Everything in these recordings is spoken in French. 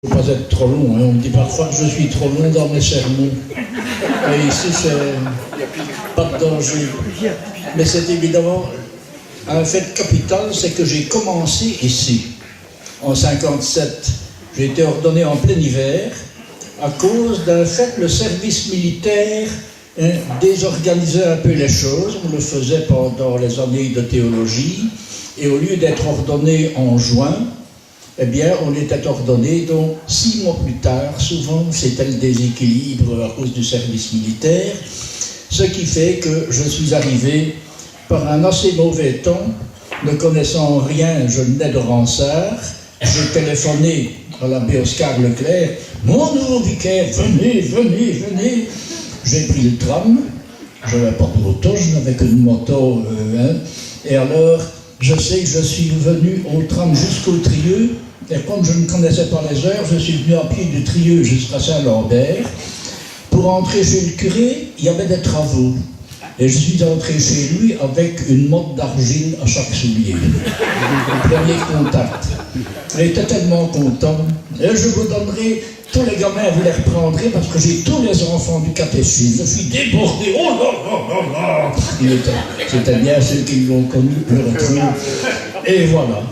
Il ne faut pas être trop long, hein. On me dit parfois que je suis trop long dans mes sermons. Et ici, c'est pas de danger. Mais c'est évidemment un fait capital, c'est que j'ai commencé ici, en 1957. J'ai été ordonné en plein hiver, à cause d'un fait, le service militaire désorganisait un peu les choses. On le faisait pendant les années de théologie, et au lieu d'être ordonné en juin, eh bien, on était ordonné, donc 6 mois plus tard. Souvent, c'était le déséquilibre à cause du service militaire, ce qui fait que je suis arrivé par un assez mauvais temps, ne connaissant rien, je venais de Ransard. J'ai téléphoné à l'abbé Oscar Leclerc, mon nouveau vicaire, venez, venez, venez. J'ai pris le tram, je n'avais pas de moto, je n'avais qu'une moto, et alors, je sais que je suis venu au tram jusqu'au Trieux, et comme je ne connaissais pas les heures, je suis venu à pied du Trieux jusqu'à Saint-Lambert. Pour entrer chez le curé, il y avait des travaux. Et je suis entré chez lui avec une motte d'argile à chaque soulier. Premier contact. Il était tellement content. Et je vous donnerai, tous les gamins, vous les reprendrez parce que j'ai tous les enfants du catéchisme. Je suis débordé. Oh là là là là. C'était bien ceux qui l'ont connu, je le retrouve. Et voilà.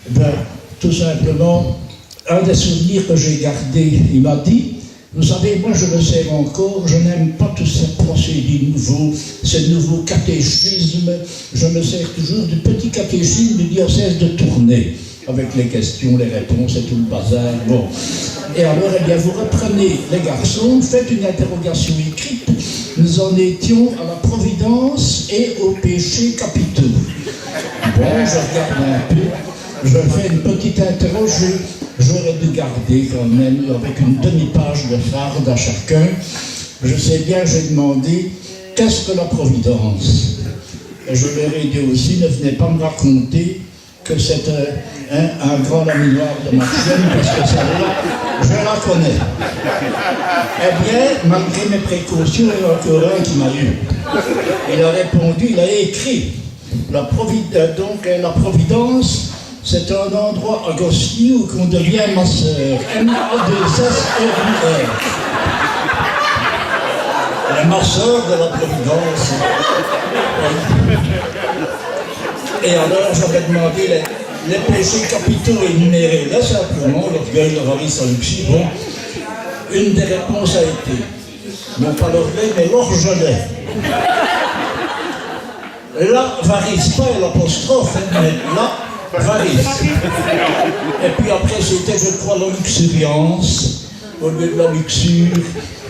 Ben, tout simplement, un des souvenirs que j'ai gardé, il m'a dit, vous savez, moi je le sais encore, je n'aime pas tous ces procédés nouveaux, ces nouveaux catéchismes. Je me sers toujours du petit catéchisme du diocèse de Tournai, avec les questions, les réponses et tout le bazar. Bon. Et alors, eh bien, vous reprenez les garçons, faites une interrogation écrite. Nous en étions à la providence et aux péchés capitaux. Bon, je regarde un peu, je fais une petite interrogation. J'aurais dû garder quand même avec une demi-page de farde à chacun. Je sais bien, j'ai demandé, qu'est-ce que la providence? Et je leur ai dit aussi, ne venez pas me raconter que c'est un grand laminoir de Marchienne, parce que celle-là, je la connais. Eh bien, malgré mes précautions, il y en a encore un qui m'a eu. Il a répondu, il a écrit, la providence, c'est un endroit à Gosny où on devient ma sœur. M-A-2-S-R-U-R. La ma sœur de la Providence. Et alors, j'avais demandé les péchés capitaux énumérés. Là, simplement, l'orgueil, l'avarice, la luxure. Bon, une des réponses a été, non pas l'orgueil, mais l'orgelet. L'avarice, pas l'apostrophe, mais l'avarice. Et puis après, c'était, je crois, la luxuriance, au lieu de la luxure.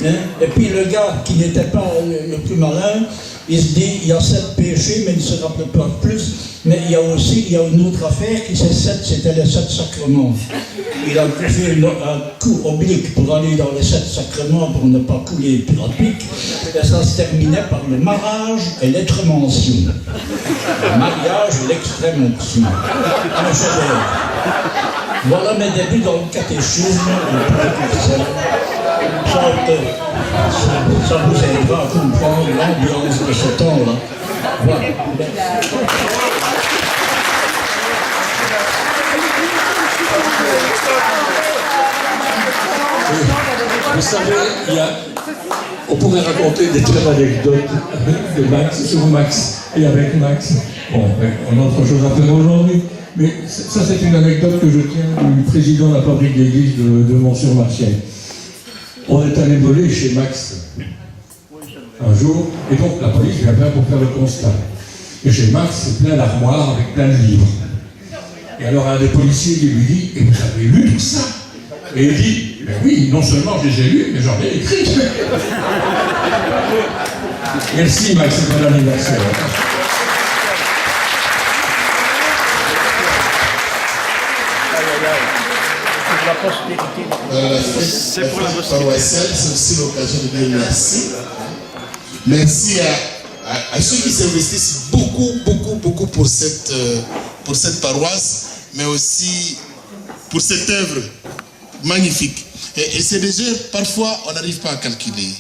Hein? Et puis le gars qui n'était pas le plus malin, il se dit, il y a 7 péchés, mais il ne se rappelle pas plus. Mais il y a une autre affaire qui c'est 7, c'était les 7 sacrements. Il a fait un coup oblique pour aller dans les 7 sacrements pour ne pas couler plus à pic. Et ça se terminait par le mariage et l'être-mention. Le mariage et l'extrême-onction. Un chef-d'œuvre. Voilà mes débuts dans le catéchisme. Ça vous aidera à comprendre l'ambiance de ce temps-là. Voilà. Vous savez, on pourrait raconter des tas d'anecdotes de Max, sur Max et avec Max. Bon, on a autre chose à faire aujourd'hui. Mais ça, c'est une anecdote que je tiens du président de la fabrique d'église de Mont-sur-Marchienne. On est allé voler chez Max un jour, et donc la police vient pour faire le constat. Et chez Max, c'est plein d'armoires avec plein de livres. Et alors un des policiers lui dit, et vous avez lu tout ça? Et il dit, ben oui, non seulement je les ai lus, mais j'en ai écrit. Merci Max, c'est bon anniversaire. C'est pour la paroissiale, c'est aussi l'occasion de dire merci. Merci à ceux qui s'investissent beaucoup pour cette paroisse, mais aussi pour cette œuvre magnifique. Et c'est des heures, parfois on n'arrive pas à calculer.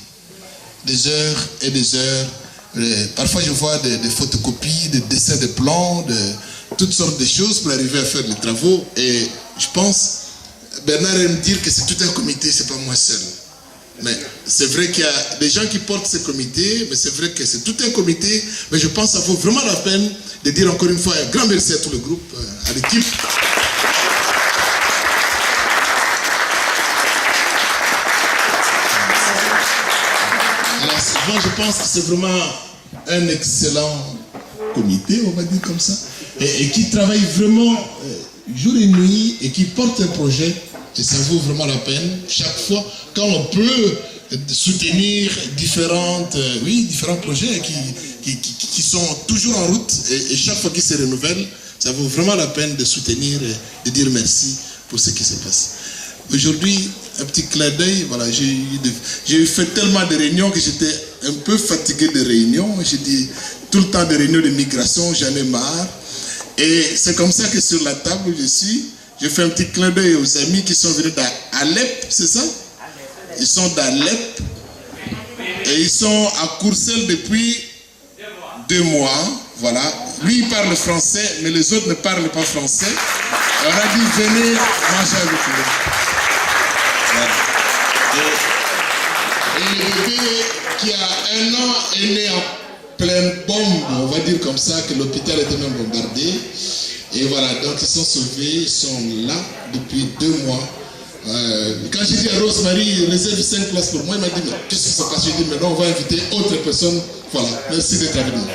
Des heures et des heures. Parfois je vois des photocopies, des dessins de plans, de toutes sortes de choses pour arriver à faire les travaux. Et je pense Bernard aime dire que c'est tout un comité, c'est pas moi seul. Mais c'est vrai qu'il y a des gens qui portent ce comité, mais c'est vrai que c'est tout un comité. Mais je pense que ça vaut vraiment la peine de dire encore une fois un grand merci à tout le groupe, à l'équipe. Alors, moi, je pense que c'est vraiment un excellent comité, on va dire comme ça, et qui travaille vraiment jour et nuit et qui porte un projet. Et ça vaut vraiment la peine. Chaque fois, quand on peut soutenir différents projets qui sont toujours en route et chaque fois qu'ils se renouvellent, ça vaut vraiment la peine de soutenir et de dire merci pour ce qui se passe. Aujourd'hui, un petit clin d'œil, voilà, j'ai fait tellement de réunions que j'étais un peu fatigué de réunions. J'ai dit tout le temps de réunions de migration, j'en ai marre. Et c'est comme ça que sur la table où je suis, je fais un petit clin d'œil aux amis qui sont venus d'Alep, c'est ça? Ils sont d'Alep et ils sont à Courcelles depuis 2 mois. Voilà. Lui, il parle français, mais les autres ne parlent pas français. On a dit, venez manger avec nous. Voilà. Et le bébé qui a 1 an est né en pleine bombe, on va dire comme ça, que l'hôpital était même bombardé. Et voilà, donc ils sont sauvés, ils sont là depuis 2 mois. Quand j'ai dit à Rosemary, réserve 5 places pour moi, il m'a dit, mais qu'est-ce qui se passe? J'ai dit, mais non, on va inviter autre personne. Voilà, merci d'être avec nous.